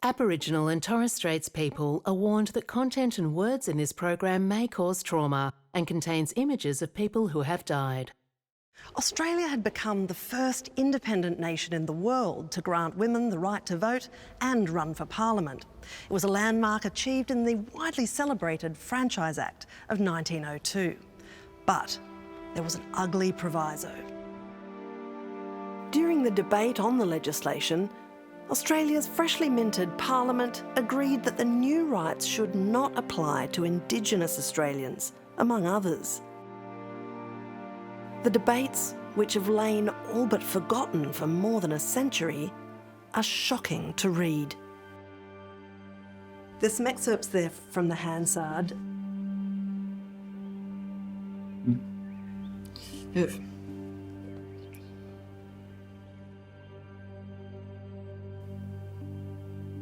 Aboriginal and Torres Straits people are warned that content and words in this program may cause trauma and contains images of people who have died. Australia had become the first independent nation in the world to grant women the right to vote and run for Parliament. It was a landmark achieved in the widely celebrated Franchise Act of 1902. But there was an ugly proviso. During the debate on the legislation, Australia's freshly minted Parliament agreed that the new rights should not apply to Indigenous Australians, among others. The debates, which have lain all but forgotten for more than a century, are shocking to read. There's some excerpts there from the Hansard.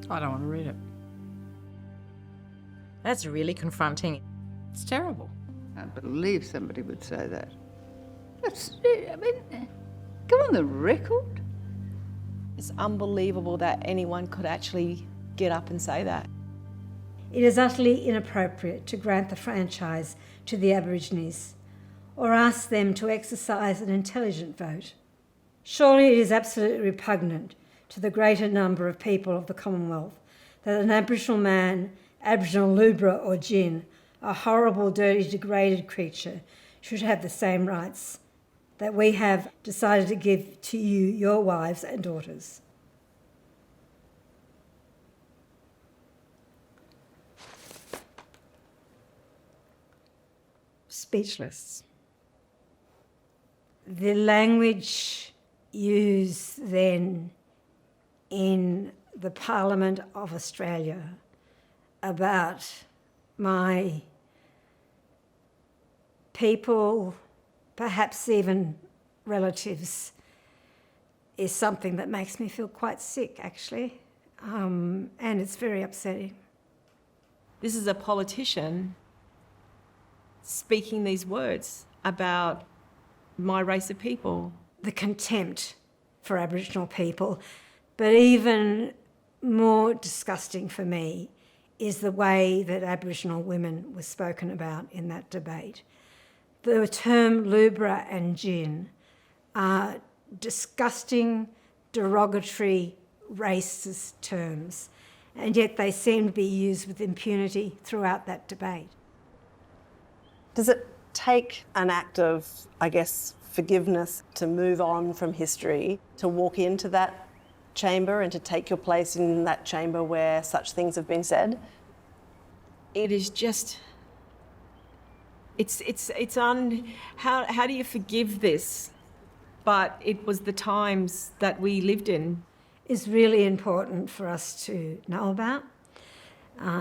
I don't want to read it. That's really confronting. It's terrible. I can't believe somebody would say that. Go on the record. It's unbelievable that anyone could actually get up and say that. It is utterly inappropriate to grant the franchise to the Aborigines or ask them to exercise an intelligent vote. Surely it is absolutely repugnant to the greater number of people of the Commonwealth that an Aboriginal man, Aboriginal lubra or gin, a horrible, dirty, degraded creature, should have the same rights that we have decided to give to you, your wives and daughters. Speechless. The language used then in the Parliament of Australia about my people, perhaps even relatives, is something that makes me feel quite sick, actually, and it's very upsetting. This is a politician speaking these words about my race of people. The contempt for Aboriginal people, but even more disgusting for me is the way that Aboriginal women were spoken about in that debate. The term lubra and gin are disgusting, derogatory, racist terms, and yet they seem to be used with impunity throughout that debate. Does it take an act of, I guess, forgiveness to move on from history, to walk into that chamber and to take your place in that chamber where such things have been said? It is just, how do you forgive this? But it was the times that we lived in. It's really important for us to know about.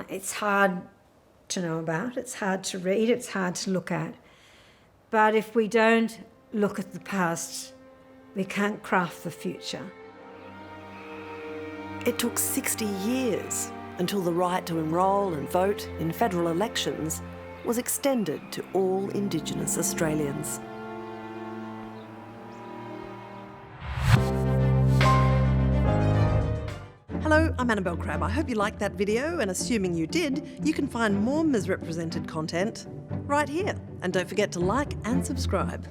It's hard to know about, it's hard to read, it's hard to look at. But if we don't look at the past, we can't craft the future. It took 60 years until the right to enrol and vote in federal elections was extended to all Indigenous Australians. Hello, I'm Annabel Crabb. I hope you liked that video, and assuming you did, you can find more misrepresented content right here. And don't forget to like and subscribe.